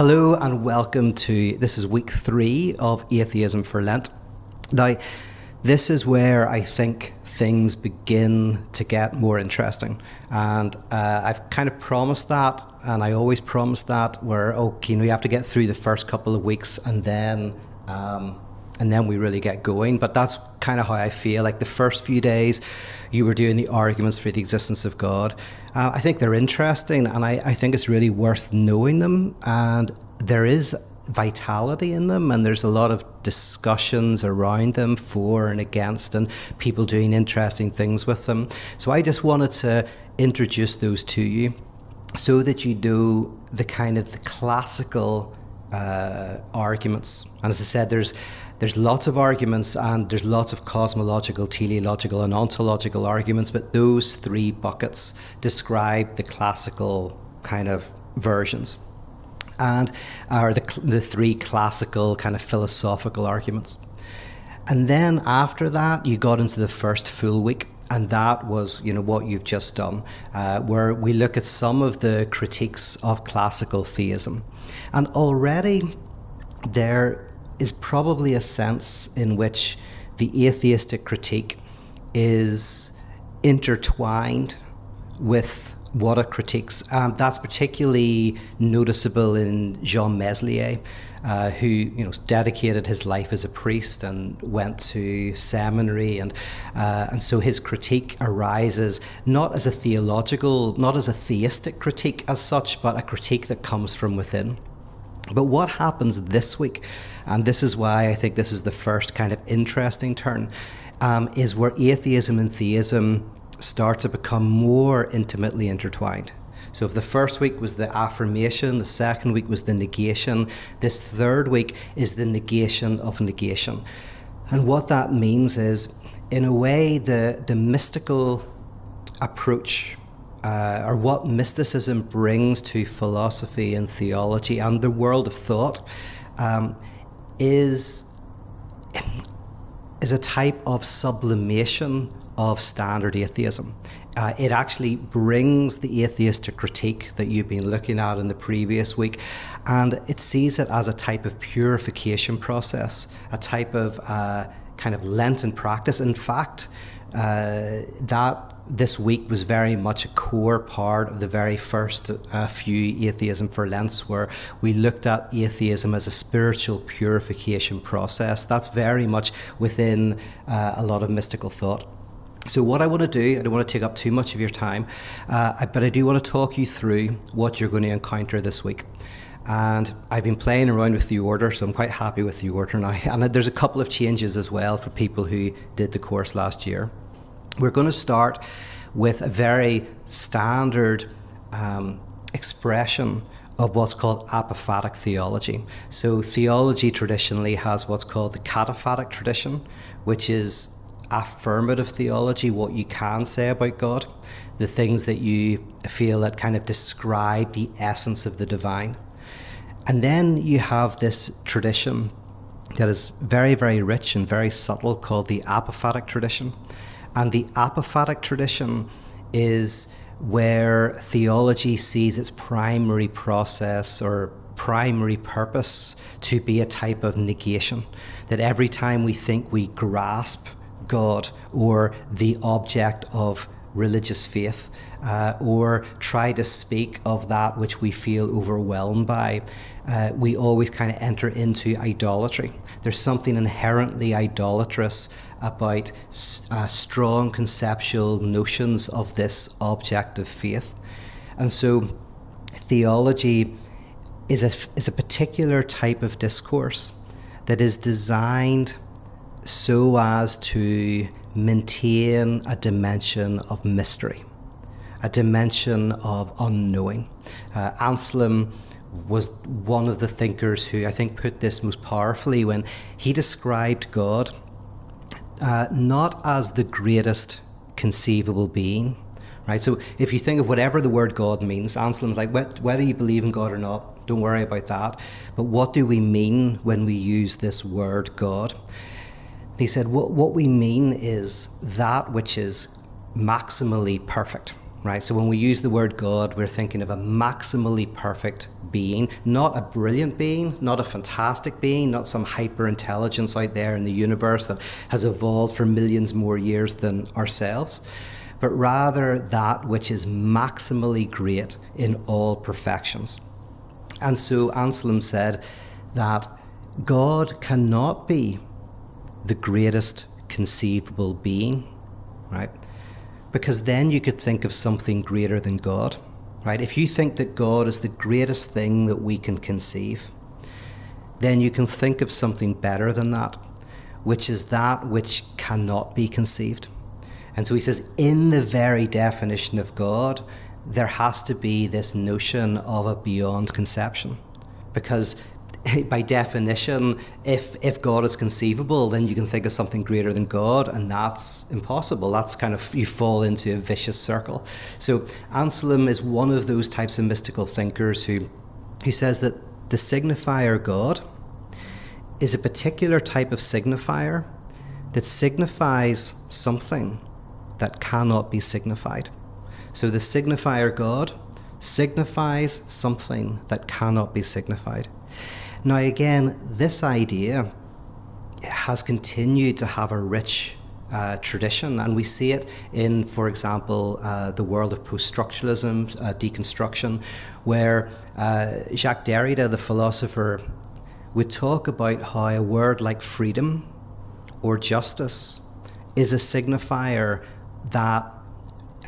Hello and welcome to, this is week 3 of Atheism for Lent. Now, this is where I think things begin to get more interesting. And I've kind of promised that, and I always promise that, where, you have to get through the first couple of weeks and then we really get going. But that's kind of how I feel. Like the first few days, you were doing the arguments for the existence of God. I think they're interesting, and I think it's really worth knowing them. And there is vitality in them, and there's a lot of discussions around them for and against, and people doing interesting things with them. So I just wanted to introduce those to you so that you know the kind of the classical arguments. And as I said, there's lots of arguments, and there's lots of cosmological, teleological, and ontological arguments, but those 3 buckets describe the classical kind of versions, and are the 3 classical kind of philosophical arguments. And then after that, you got into the first full week, and that was, what you've just done, where we look at some of the critiques of classical theism. And already there is probably a sense in which the atheistic critique is intertwined with what it critiques. That's particularly noticeable in Jean Meslier, who dedicated his life as a priest and went to seminary, and so his critique arises not as a theistic critique as such, but a critique that comes from within. But what happens this week, and this is why I think this is the first kind of interesting turn, is where atheism and theism start to become more intimately intertwined. So if the first week was the affirmation, the second week was the negation, this third week is the negation of negation. And what that means is, in a way, the mystical approach, or what mysticism brings to philosophy and theology and the world of thought, is a type of sublimation of standard atheism. It actually brings the atheistic critique that you've been looking at in the previous week, and it sees it as a type of purification process, a type of kind of Lenten practice. In fact, that this week was very much a core part of the very first few Atheism for Lents, where we looked at atheism as a spiritual purification process. That's very much within a lot of mystical thought. So what I want to do, I don't want to take up too much of your time, but I do want to talk you through what you're going to encounter this week. And I've been playing around with the order, so I'm quite happy with the order now. And there's a couple of changes as well for people who did the course last year. We're going to start with a very standard expression of what's called apophatic theology. So theology traditionally has what's called the cataphatic tradition, which is affirmative theology, what you can say about God, the things that you feel that kind of describe the essence of the divine. And then you have this tradition that is very, very rich and very subtle called the apophatic tradition. And the apophatic tradition is where theology sees its primary process or primary purpose to be a type of negation. That every time we think we grasp God or the object of religious faith, or try to speak of that which we feel overwhelmed by, we always kind of enter into idolatry. There's something inherently idolatrous about strong conceptual notions of this object of faith. And so theology is a particular type of discourse that is designed so as to maintain a dimension of mystery, a dimension of unknowing. Anselm was one of the thinkers who I think put this most powerfully when he described God not as the greatest conceivable being, right? So if you think of whatever the word God means, Anselm's like, whether you believe in God or not, don't worry about that. But what do we mean when we use this word God? He said, what we mean is that which is maximally perfect. right? So when we use the word God, we're thinking of a maximally perfect being, not a brilliant being, not a fantastic being, not some hyper intelligence out there in the universe that has evolved for millions more years than ourselves, but rather that which is maximally great in all perfections. And so Anselm said that God cannot be the greatest conceivable being, right? Because then you could think of something greater than God, right? If you think that God is the greatest thing that we can conceive, then you can think of something better than that, which is that which cannot be conceived. And so he says, in the very definition of God, there has to be this notion of a beyond conception. Because by definition, if God is conceivable, then you can think of something greater than God, and that's impossible. That's kind of, you fall into a vicious circle. So Anselm is one of those types of mystical thinkers who says that the signifier God is a particular type of signifier that signifies something that cannot be signified. So the signifier God signifies something that cannot be signified. Now again, this idea has continued to have a rich tradition, and we see it in, for example, the world of post-structuralism, deconstruction, where Jacques Derrida, the philosopher, would talk about how a word like freedom or justice is a signifier that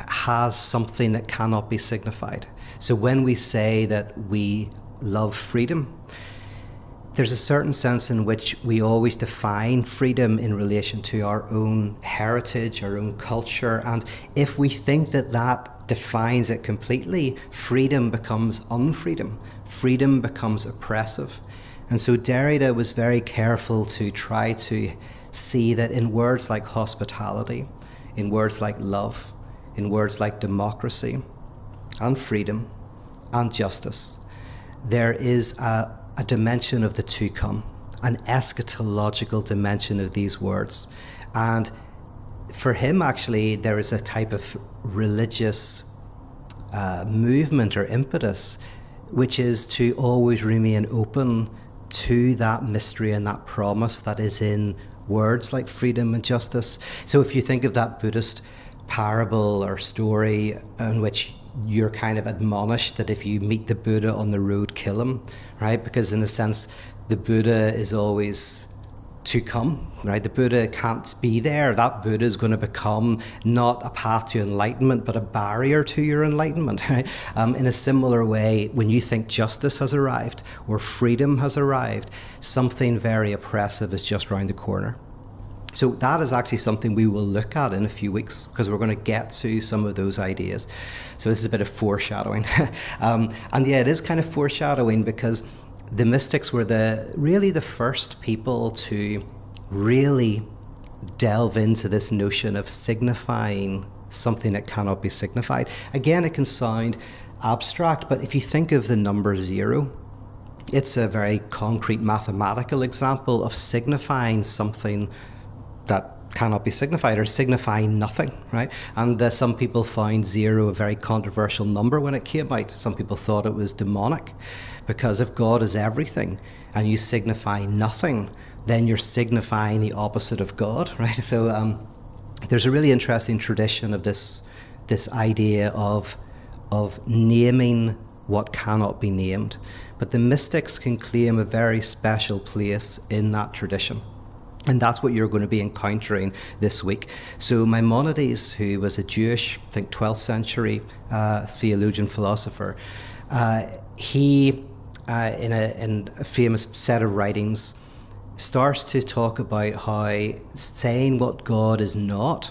has something that cannot be signified. So when we say that we love freedom, there's a certain sense in which we always define freedom in relation to our own heritage, our own culture, and if we think that that defines it completely, freedom becomes unfreedom. Freedom becomes oppressive. And so Derrida was very careful to try to see that in words like hospitality, in words like love, in words like democracy and freedom and justice, there is a dimension of the to come, an eschatological dimension of these words. And for him, actually, there is a type of religious movement or impetus, which is to always remain open to that mystery and that promise that is in words like freedom and justice. So if you think of that Buddhist parable or story in which you're kind of admonished that if you meet the Buddha on the road, kill him, right? Because in a sense, the Buddha is always to come, right? The Buddha can't be there. That Buddha is going to become not a path to enlightenment, but a barrier to your enlightenment, right? In a similar way, when you think justice has arrived or freedom has arrived, something very oppressive is just around the corner. So that is actually something we will look at in a few weeks, because we're going to get to some of those ideas. So this is a bit of foreshadowing. And yeah, it is kind of foreshadowing because the mystics were really the first people to really delve into this notion of signifying something that cannot be signified. Again, it can sound abstract, but if you think of the number 0, it's a very concrete mathematical example of signifying something that cannot be signified, or signifying nothing, right? And some people found 0 a very controversial number when it came out. Some people thought it was demonic, because if God is everything and you signify nothing, then you're signifying the opposite of God, right? So there's a really interesting tradition of this idea of naming what cannot be named. But the mystics can claim a very special place in that tradition. And that's what you're going to be encountering this week. So Maimonides, who was a Jewish, I think 12th century theologian, philosopher, he, in a famous set of writings, starts to talk about how saying what God is not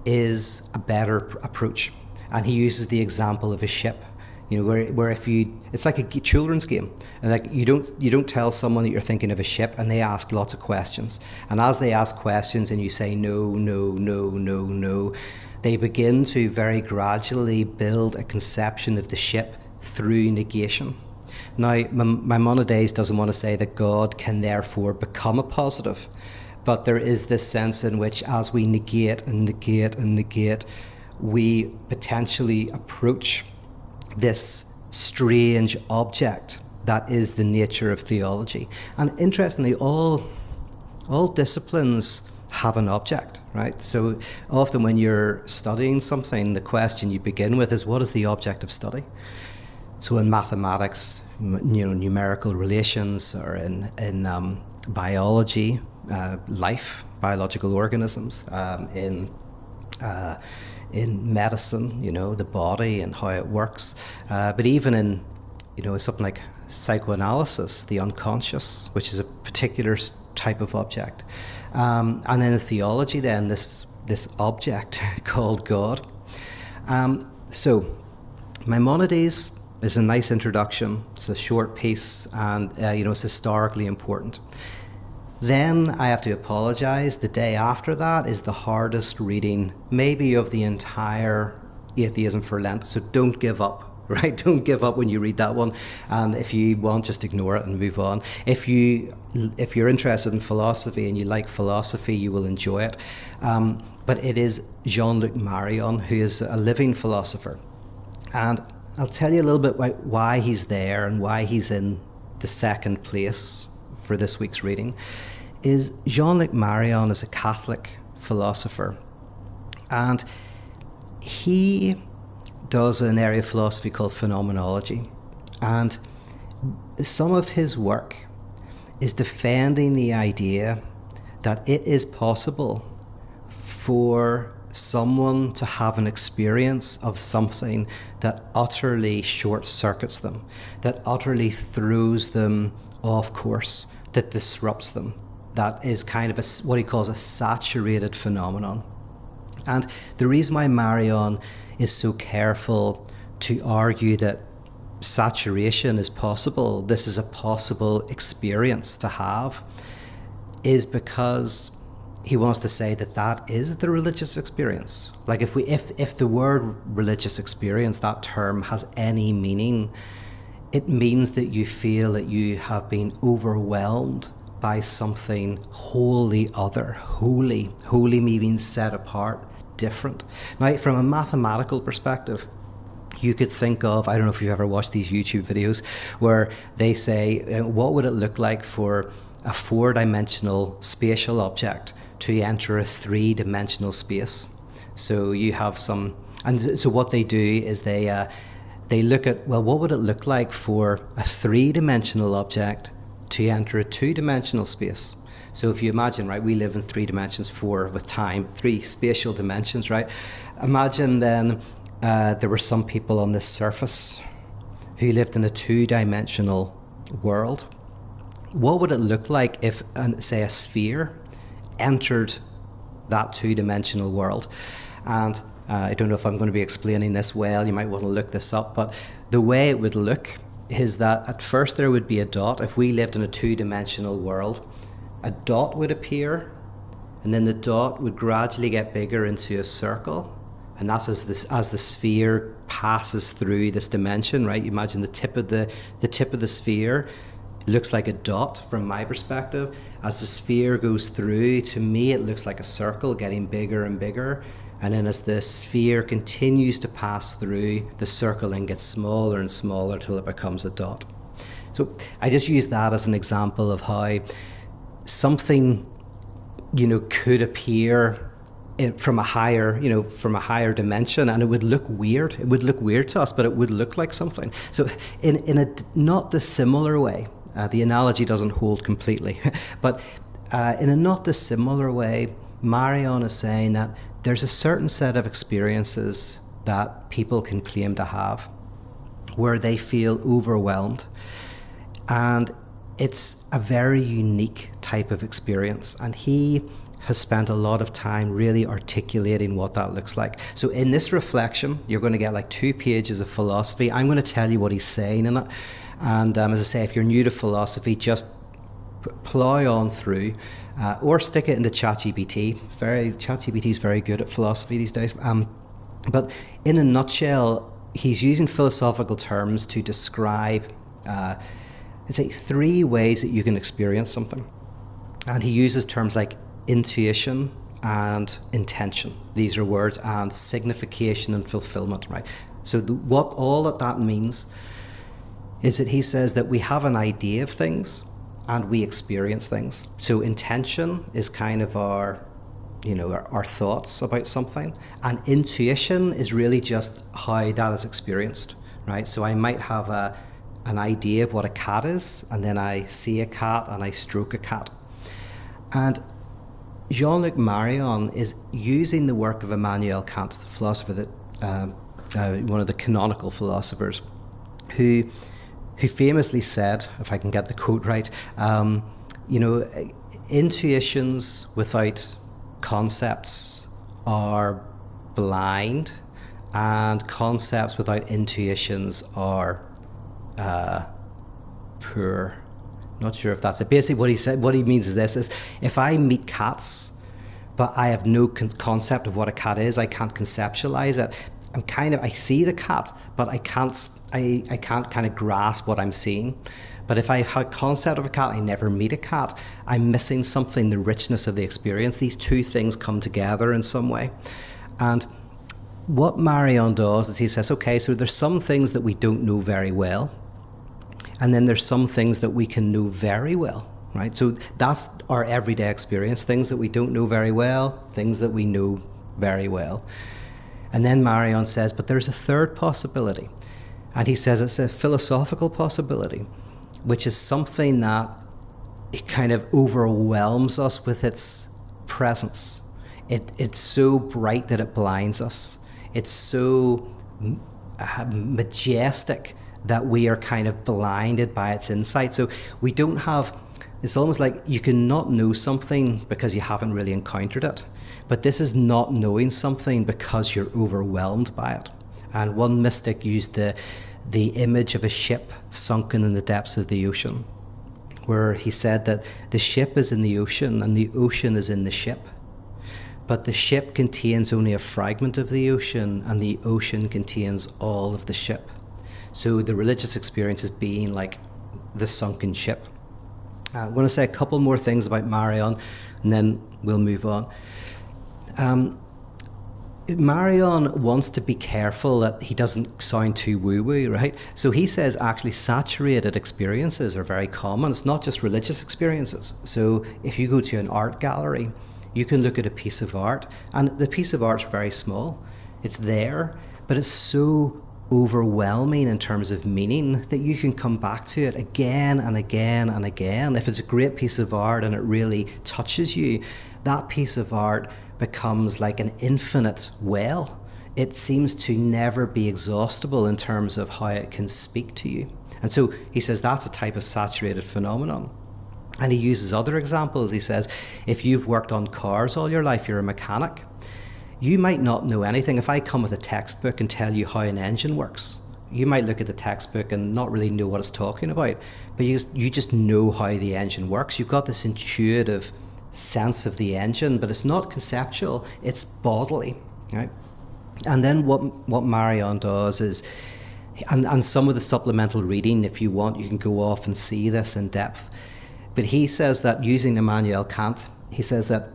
is a better approach. And he uses the example of a ship. You know, where if you, it's like a children's game, and like you don't tell someone that you're thinking of a ship, and they ask lots of questions, and as they ask questions and you say no, no, no, no, no, they begin to very gradually build a conception of the ship through negation. Now, Maimonides doesn't want to say that God can therefore become a positive, but there is this sense in which as we negate and negate and negate, we potentially approach this strange object that is the nature of theology. And interestingly, all disciplines have an object, right? So often when you're studying something, the question you begin with is, what is the object of study? So in mathematics, numerical relations, or in biology, life, biological organisms, in medicine, the body and how it works. But even in, something like psychoanalysis, the unconscious, which is a particular type of object. And then in theology, then, this object called God. So Maimonides is a nice introduction. It's a short piece, and it's historically important. Then I have to apologize. The day after that is the hardest reading, maybe, of the entire Atheism for Lent. So don't give up, right? Don't give up when you read that one. And if you want, just ignore it and move on. If you're interested in philosophy and you like philosophy, you will enjoy it. But it is Jean-Luc Marion, who is a living philosopher. And I'll tell you a little bit about why he's there and why he's in the second place for this week's reading. Is Jean-Luc Marion is a Catholic philosopher, and he does an area of philosophy called phenomenology, and some of his work is defending the idea that it is possible for someone to have an experience of something that utterly short-circuits them, that utterly throws them off course, that disrupts them, that is kind of what he calls a saturated phenomenon. And the reason why Marion is so careful to argue that saturation is possible, this is a possible experience to have, is because he wants to say that is the religious experience. Like if the word religious experience, that term, has any meaning, it means that you feel that you have been overwhelmed by something wholly other. Holy meaning set apart, different. Now, from a mathematical perspective, you could think of, I don't know if you've ever watched these YouTube videos where they say, what would it look like for a 4-dimensional spatial object to enter a 3-dimensional space? So you have and so what they do is they look at, well, what would it look like for a 3-dimensional object to enter a 2-dimensional space? So if you imagine, right, we live in 3 dimensions, 4 with time, 3 spatial dimensions, right? Imagine then there were some people on this surface who lived in a 2-dimensional world. What would it look like if, say, a sphere entered that 2-dimensional world? And I don't know if I'm going to be explaining this well, you might want to look this up, but the way it would look is that at first there would be a dot. If we lived in a 2-dimensional world, a dot would appear, and then the dot would gradually get bigger into a circle, and that's as the sphere passes through this dimension, right? You imagine the tip of the sphere looks like a dot from my perspective. As the sphere goes through, to me it looks like a circle getting bigger and bigger. And then as the sphere continues to pass through, the circle then gets smaller and smaller till it becomes a dot. So I just use that as an example of how something, could appear from a higher dimension, and it would look weird. It would look weird to us, but it would look like something. So in a not dissimilar way, the analogy doesn't hold completely, but in a not dissimilar way, Marion is saying that there's a certain set of experiences that people can claim to have where they feel overwhelmed, and it's a very unique type of experience, and he has spent a lot of time really articulating what that looks like. So in this reflection, you're going to get like 2 pages of philosophy. I'm going to tell you what he's saying in it, and as I say, if you're new to philosophy, just plow on through, or stick it into ChatGPT. ChatGPT is very good at philosophy these days. But in a nutshell, he's using philosophical terms to describe, I'd say, 3 ways that you can experience something. And he uses terms like intuition and intention. These are words, and signification and fulfillment, right? So what all that means is that he says that we have an idea of things and we experience things. So intention is kind of our thoughts about something, and intuition is really just how that is experienced, right? So I might have an idea of what a cat is, and then I see a cat and I stroke a cat. And Jean-Luc Marion is using the work of Immanuel Kant, the philosopher that one of the canonical philosophers, who famously said, if I can get the quote right, intuitions without concepts are blind, and concepts without intuitions are poor. Not sure if that's it. Basically what he said, what he means is this, is if I meet cats but I have no concept of what a cat is, I can't conceptualize it, I see the cat but I can't kind of grasp what I'm seeing. But if I have a concept of a cat, I never meet a cat, I'm missing something, the richness of the experience. These two things come together in some way. And what Marion does is he says, okay, so there's some things that we don't know very well, and then there's some things that we can know very well, right? So that's our everyday experience, things that we don't know very well, things that we know very well. And then Marion says, but there's a third possibility. And he says it's a philosophical possibility, which is something that it kind of overwhelms us with its presence. It's so bright that it blinds us. It's so majestic that we are kind of blinded by its insight. So we don't have, it's almost like you can not know something because you haven't really encountered it. But this is not knowing something because you're overwhelmed by it. And one mystic used the image of a ship sunken in the depths of the ocean, where he said that the ship is in the ocean and the ocean is in the ship. But the ship contains only a fragment of the ocean, and the ocean contains all of the ship. So the religious experience is being like the sunken ship. I want to say a couple more things about Marion, and then we'll move on. Marion wants to be careful that he doesn't sound too woo-woo, right? So he says actually saturated experiences are very common. It's not just religious experiences. So if you go to an art gallery, you can look at a piece of art, and the piece of art's very small. It's there, but it's so overwhelming in terms of meaning that you can come back to it again and again and again. If it's a great piece of art and it really touches you, that piece of art becomes like an infinite well. It seems to never be exhaustible in terms of how it can speak to you. And so he says that's a type of saturated phenomenon. And he uses other examples. He says, if you've worked on cars all your life, you're a mechanic, you might not know anything. If I come with a textbook and tell you how an engine works, you might look at the textbook and not really know what it's talking about, but you just know how the engine works. You've got this intuitive sense of the engine, but it's not conceptual, it's bodily, right? And then what Marion does is, and some of the supplemental reading, if you want, you can go off and see this in depth. But he says that, using Immanuel Kant, he says that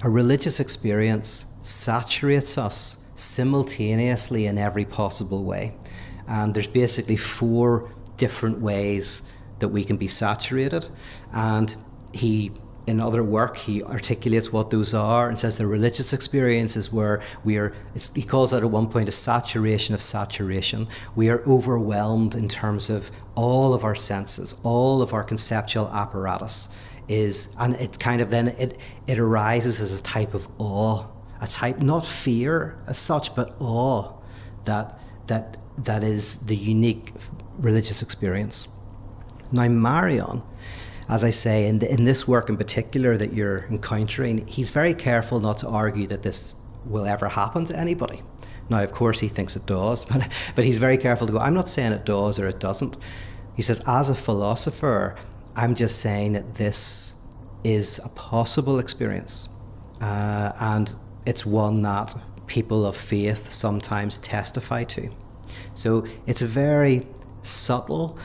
a religious experience saturates us simultaneously in every possible way. And there's basically 4 different ways that we can be saturated. And in other work, he articulates what those are and says the religious experience is where he calls it at one point a saturation of saturation. We are overwhelmed in terms of all of our senses, all of our conceptual apparatus and it kind of then it arises as a type of awe, a type, not fear as such, but awe that is the unique religious experience. Now Marion, as I say, in this work in particular that you're encountering, he's very careful not to argue that this will ever happen to anybody. Now, of course, he thinks it does, but he's very careful to go, I'm not saying it does or it doesn't. He says, as a philosopher, I'm just saying that this is a possible experience, and it's one that people of faith sometimes testify to. So it's a very subtle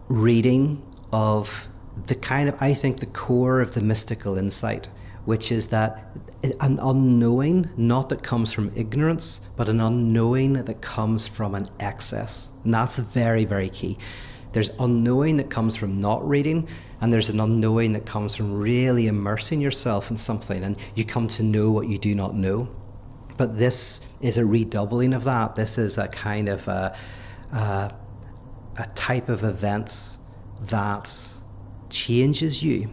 reading of the kind of, I think, the core of the mystical insight, which is that an unknowing, not that comes from ignorance, but an unknowing that comes from an excess. And that's very, very key. There's unknowing that comes from not reading, and there's an unknowing that comes from really immersing yourself in something, and you come to know what you do not know. But this is a redoubling of that. This is a kind of a type of event that changes you,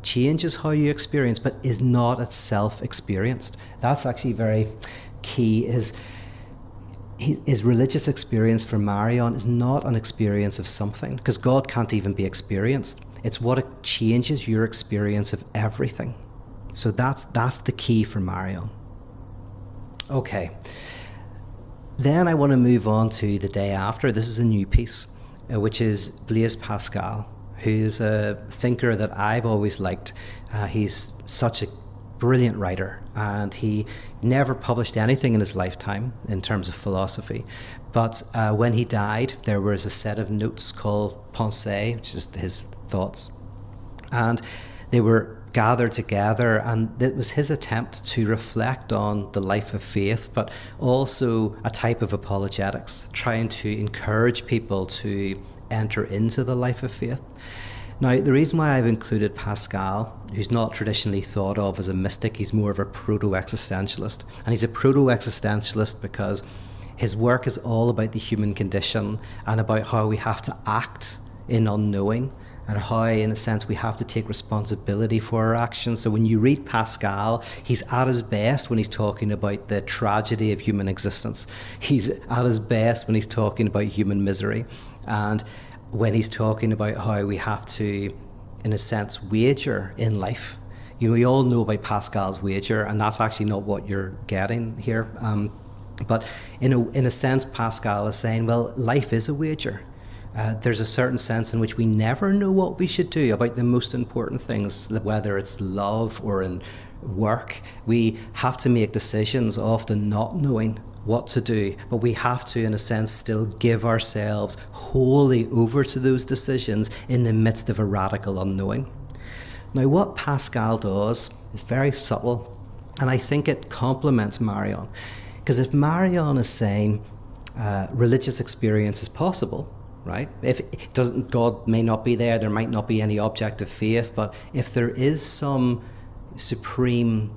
changes how you experience, but is not itself experienced. That's actually very key. His religious experience for Marion is not an experience of something, because God can't even be experienced. It's what it changes your experience of everything. So that's the key for Marion. Okay. Then I want to move on to the day after. This is a new piece, which is Blaise Pascal, who's a thinker that I've always liked. He's such a brilliant writer, and he never published anything in his lifetime in terms of philosophy. But when he died, there was a set of notes called Pensées, which is his thoughts. And they were gathered together, and it was his attempt to reflect on the life of faith, but also a type of apologetics, trying to encourage people to enter into the life of faith. Now, the reason why I've included Pascal, who's not traditionally thought of as a mystic, he's more of a proto-existentialist. And he's a proto-existentialist because his work is all about the human condition and about how we have to act in unknowing, and how, in a sense, we have to take responsibility for our actions. So when you read Pascal, he's at his best when he's talking about the tragedy of human existence. He's at his best when he's talking about human misery. And when he's talking about how we have to, in a sense, wager in life. You know, we all know about Pascal's wager, and that's actually not what you're getting here. But in a sense, Pascal is saying, well, life is a wager. There's a certain sense in which we never know what we should do about the most important things, whether it's love or in work. We have to make decisions, often not knowing what to do, but we have to, in a sense, still give ourselves wholly over to those decisions in the midst of a radical unknowing. Now, what Pascal does is very subtle, and I think it complements Marion. Because if Marion is saying religious experience is possible, right? If it doesn't, God may not be there might not be any object of faith, but if there is some supreme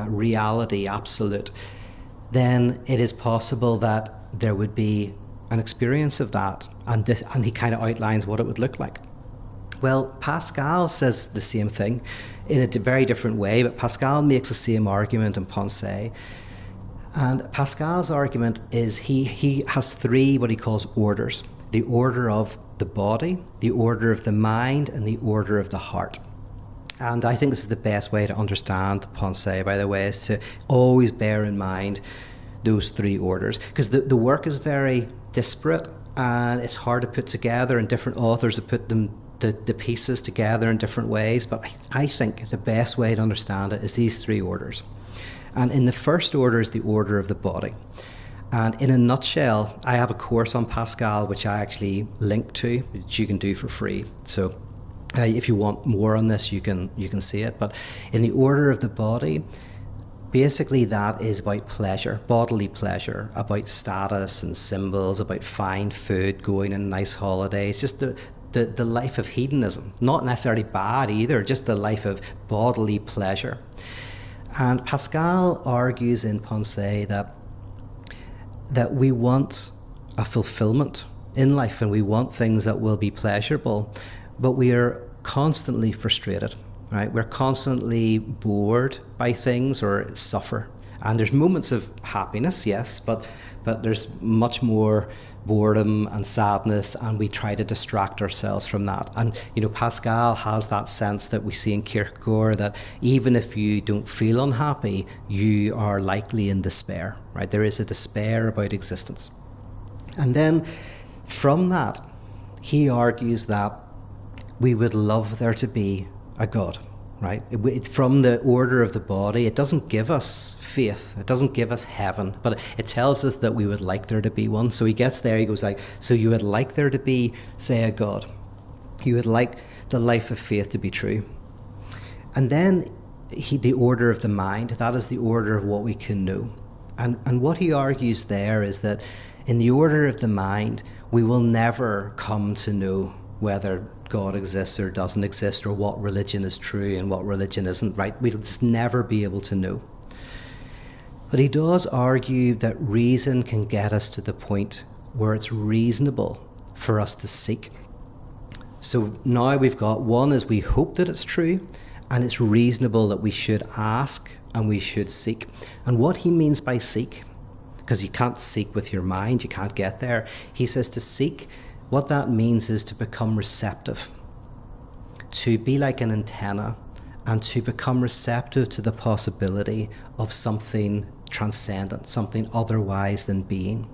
reality, absolute, then it is possible that there would be an experience of that, and he kind of outlines what it would look like. Well, Pascal says the same thing in a very different way, but Pascal makes the same argument in Pensées. And Pascal's argument is he has three what he calls orders: the order of the body, the order of the mind, and the order of the heart. And I think this is the best way to understand Pensées, by the way, is to always bear in mind those three orders. Because the work is very disparate, and it's hard to put together, and different authors have put the pieces together in different ways. But I think the best way to understand it is these three orders. And in the first order is the order of the body. And in a nutshell, I have a course on Pascal, which I actually link to, which you can do for free. So if you want more on this, you can see it. But in the order of the body, basically that is about pleasure, bodily pleasure, about status and symbols, about fine food, going on nice holidays, just the life of hedonism. Not necessarily bad either, just the life of bodily pleasure. And Pascal argues in Pensées that we want a fulfillment in life, and we want things that will be pleasurable, but we are constantly frustrated, right? We're constantly bored by things or suffer. And there's moments of happiness, yes, but there's much more boredom and sadness, and we try to distract ourselves from that. And, you know, Pascal has that sense that we see in Kierkegaard, that even if you don't feel unhappy, you are likely in despair, right? There is a despair about existence. And then from that, he argues that we would love there to be a God, right? From the order of the body, it doesn't give us faith, it doesn't give us heaven, but it tells us that we would like there to be one. So he gets there, he goes like, so you would like there to be, say, a God. You would like the life of faith to be true. And then the order of the mind, that is the order of what we can know. And what he argues there is that in the order of the mind, we will never come to know whether God exists or doesn't exist, or what religion is true and what religion isn't, right? We'll just never be able to know. But he does argue that reason can get us to the point where it's reasonable for us to seek. So now we've got, one is we hope that it's true, and it's reasonable that we should ask and we should seek. And what he means by seek, because you can't seek with your mind, you can't get there. He says to seek, what that means is to become receptive, to be like an antenna, and to become receptive to the possibility of something transcendent, something otherwise than being.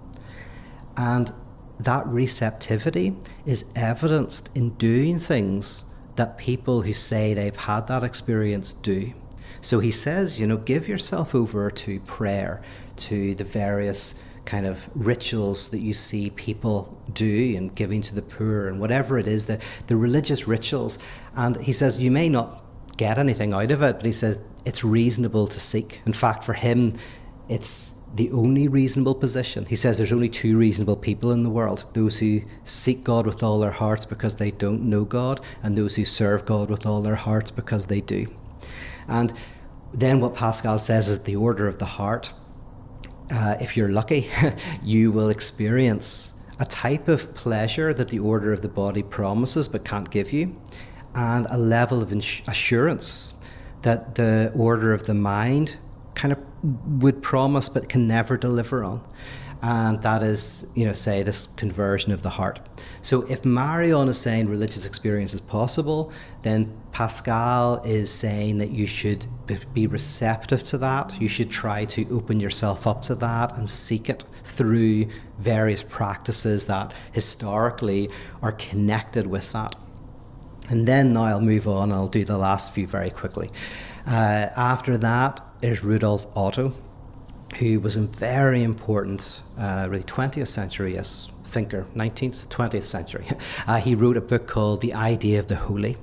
And that receptivity is evidenced in doing things that people who say they've had that experience do. So he says, give yourself over to prayer, to the various kind of rituals that you see people do, and giving to the poor and whatever it is, the religious rituals. And he says you may not get anything out of it, but he says it's reasonable to seek. In fact, for him, it's the only reasonable position. He says there's only two reasonable people in the world: those who seek God with all their hearts because they don't know God, and those who serve God with all their hearts because they do. And then what Pascal says is the order of the heart. If you're lucky, you will experience a type of pleasure that the order of the body promises but can't give you, and a level of assurance that the order of the mind kind of would promise but can never deliver on. And that is, say, this conversion of the heart. So if Marion is saying religious experience is possible, then Pascal is saying that you should be receptive to that. You should try to open yourself up to that and seek it through various practices that historically are connected with that. And then now I'll move on. I'll do the last few very quickly. After that is Rudolf Otto, who was a very important, really 20th century thinker, 19th, 20th century. He wrote a book called The Idea of the Holy.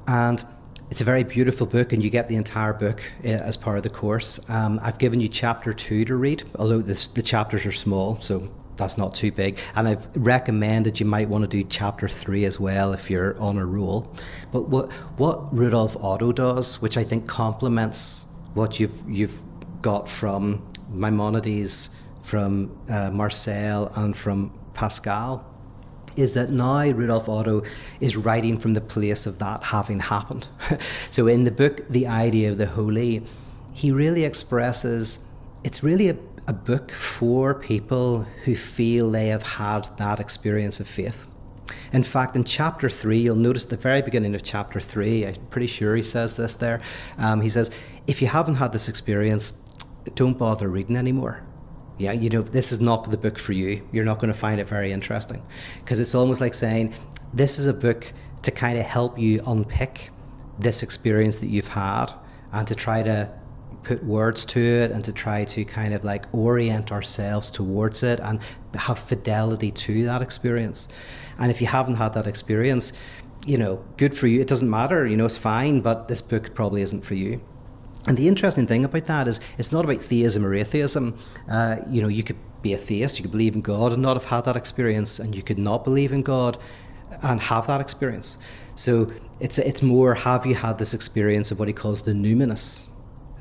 And it's a very beautiful book, and you get the entire book as part of the course. I've given you chapter 2 to read, although the chapters are small, so that's not too big. And I've recommended you might want to do chapter 3 as well if you're on a roll. But what Rudolf Otto does, which I think complements what you've got from Maimonides, from Marcel, and from Pascal, is that now Rudolf Otto is writing from the place of that having happened. So in the book, The Idea of the Holy, he really expresses, it's really a book for people who feel they have had that experience of faith. In fact, in chapter 3, you'll notice the very beginning of chapter 3, I'm pretty sure he says this there, he says, if you haven't had this experience, don't bother reading anymore. Yeah, this is not the book for you. You're not going to find it very interesting. Because it's almost like saying, this is a book to kind of help you unpick this experience that you've had, and to try to put words to it, and to try to kind of like orient ourselves towards it and have fidelity to that experience. And if you haven't had that experience, good for you. It doesn't matter, it's fine, but this book probably isn't for you. And the interesting thing about that is it's not about theism or atheism. You could be a theist, you could believe in God and not have had that experience, and you could not believe in God and have that experience. So it's more, have you had this experience of what he calls the numinous,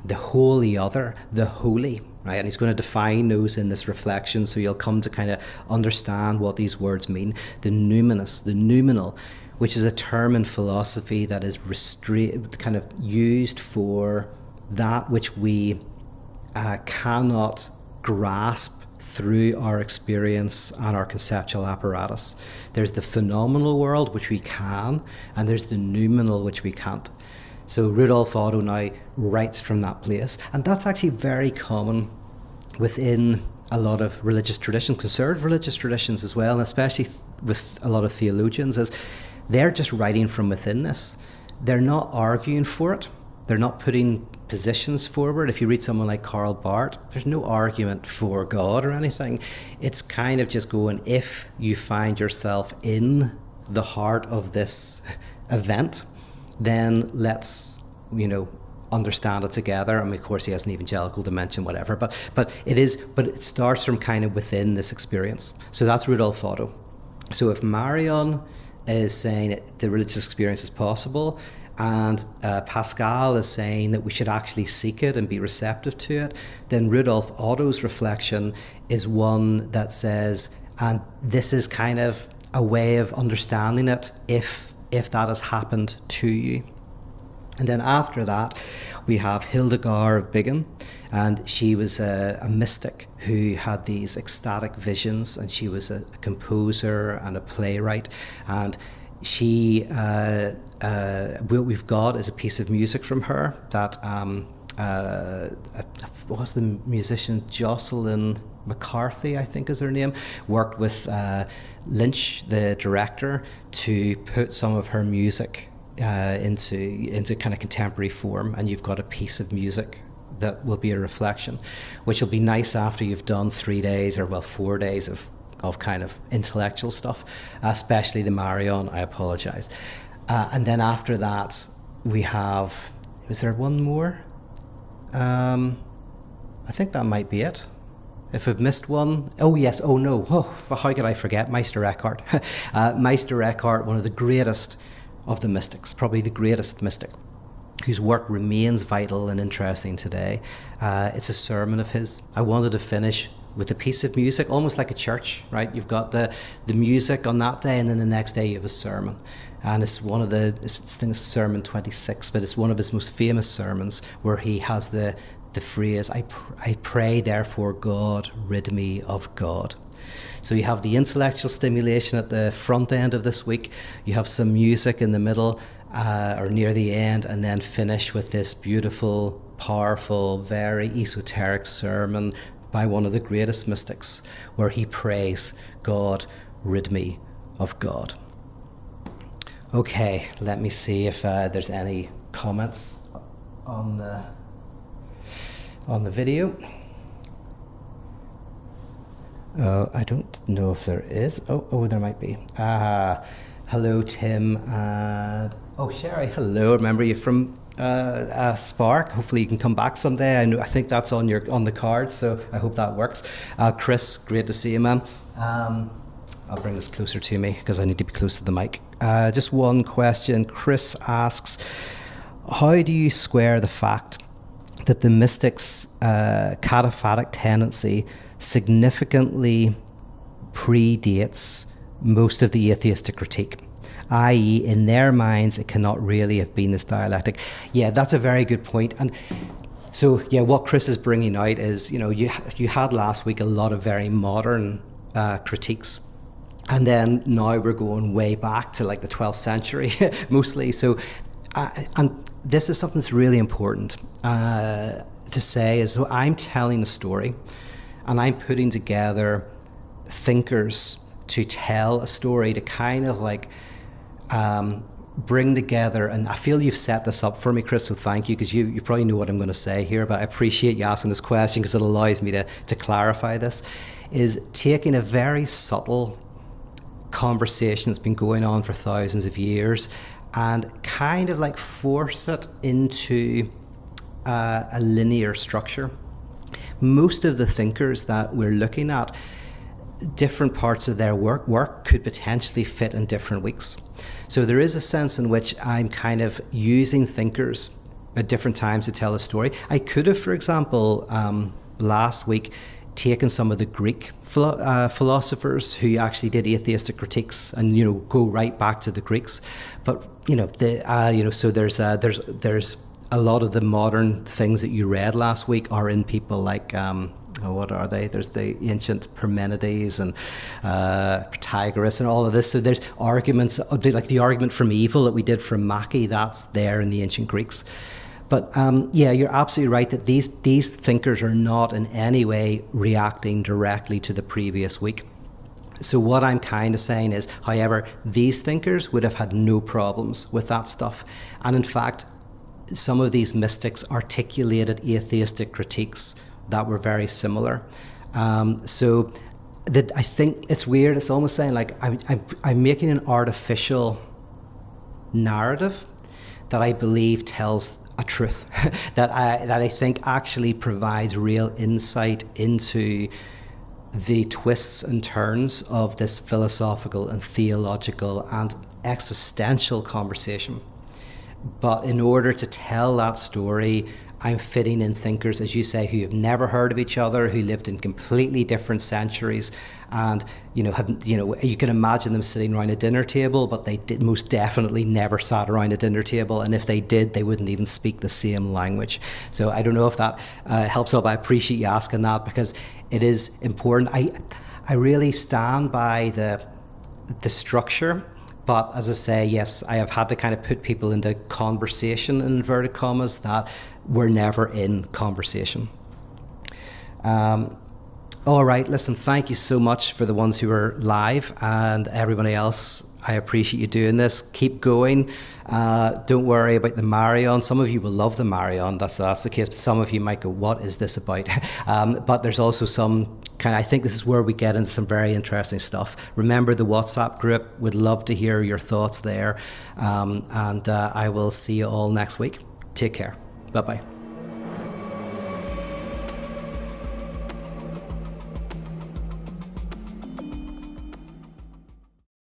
the holy other, the holy, right? And he's going to define those in this reflection, so you'll come to kind of understand what these words mean. The numinous, the noumenal, which is a term in philosophy that is kind of used for that which we cannot grasp through our experience and our conceptual apparatus. There's the phenomenal world, which we can, and there's the noumenal, which we can't. So Rudolf Otto now writes from that place, and that's actually very common within a lot of religious traditions, conservative religious traditions as well, and especially with a lot of theologians, is they're just writing from within this. They're not arguing for it. They're not putting positions forward. If you read someone like Karl Barth, there's no argument for God or anything. It's kind of just going, if you find yourself in the heart of this event, then let's, understand it together. I mean, of course, he has an evangelical dimension, whatever, but it starts from kind of within this experience. So that's Rudolf Otto. So if Marion is saying that the religious experience is possible, and Pascal is saying that we should actually seek it and be receptive to it, then Rudolf Otto's reflection is one that says, and this is kind of a way of understanding it if that has happened to you. And then after that, we have Hildegard of Bingen, and she was a mystic who had these ecstatic visions, and she was a composer and a playwright, and she what we've got is a piece of music from her that what was the musician, Jocelyn McCarthy, I think is her name, worked with Lynch, the director, to put some of her music into kind of contemporary form, and you've got a piece of music that will be a reflection, which will be nice after you've done 3 days or 4 days of kind of intellectual stuff, especially the Marion. I apologize. And then after that we have, is there one more? I think that might be it. If I've missed one, oh yes, oh no, how could I forget Meister Eckhart? Meister Eckhart, one of the greatest of the mystics, probably the greatest mystic, whose work remains vital and interesting today. It's a sermon of his. I wanted to finish with a piece of music, almost like a church, right? You've got the music on that day, and then the next day you have a sermon. And it's one of the, I think it's Sermon 26, but it's one of his most famous sermons where he has the phrase, I pray, therefore, God, rid me of God. So you have the intellectual stimulation at the front end of this week, you have some music in the middle or near the end, and then finish with this beautiful, powerful, very esoteric sermon by one of the greatest mystics, where he prays, God, rid me of God. Okay, let me see if there's any comments on the video. I don't know if there is. Oh, there might be. Hello, Tim. Sherry, hello. Remember you from Spark. Hopefully you can come back someday. I think that's on the card, so I hope that works. Chris, great to see you, man. I'll bring this closer to me because I need to be close to the mic. Just one question. Chris asks, how do you square the fact that the mystics' cataphatic tendency significantly predates most of the atheistic critique, i.e. in their minds it cannot really have been this dialectic? Yeah, that's a very good point. And so yeah, what Chris is bringing out is, you had last week a lot of very modern critiques, and then now we're going way back to like the 12th century mostly. So and this is something that's really important to say, is so I'm telling a story and I'm putting together thinkers to tell a story to kind of like bring together, and I feel you've set this up for me, Chris, so thank you, because you probably know what I'm going to say here, but I appreciate you asking this question because it allows me to clarify this, is taking a very subtle conversation that's been going on for thousands of years and kind of like force it into a linear structure. Most of the thinkers that we're looking at, different parts of their work could potentially fit in different weeks. So there is a sense in which I'm kind of using thinkers at different times to tell a story. I could have, for example, last week taken some of the Greek philosophers who actually did atheistic critiques and go right back to the Greeks, but so there's a lot of the modern things that you read last week are in people like what are they? There's the ancient Parmenides and Protagoras and all of this. So there's arguments, like the argument from evil that we did from Mackey, that's there in the ancient Greeks. But you're absolutely right that these thinkers are not in any way reacting directly to the previous week. So what I'm kind of saying is, however, these thinkers would have had no problems with that stuff. And in fact, some of these mystics articulated atheistic critiques that were very similar. So that I think it's weird. It's almost saying like I'm making an artificial narrative that I believe tells a truth that I think actually provides real insight into the twists and turns of this philosophical and theological and existential conversation. But in order to tell that story, I'm fitting in thinkers, as you say, who have never heard of each other, who lived in completely different centuries, and you can imagine them sitting around a dinner table, but they did most definitely never sat around a dinner table, and if they did, they wouldn't even speak the same language. So I don't know if that helps up. I appreciate you asking that, because it is important. I really stand by the structure. But as I say, yes, I have had to kind of put people into conversation, in inverted commas, that were never in conversation. All right, listen, thank you so much for the ones who are live, and everybody else. I appreciate you doing this. Keep going. Don't worry about the marathon. Some of you will love the marathon. That's the case. But some of you might go, what is this about? But there's also some I think this is where we get into some very interesting stuff. Remember the WhatsApp group. Would love to hear your thoughts there. And I will see you all next week. Take care. Bye-bye.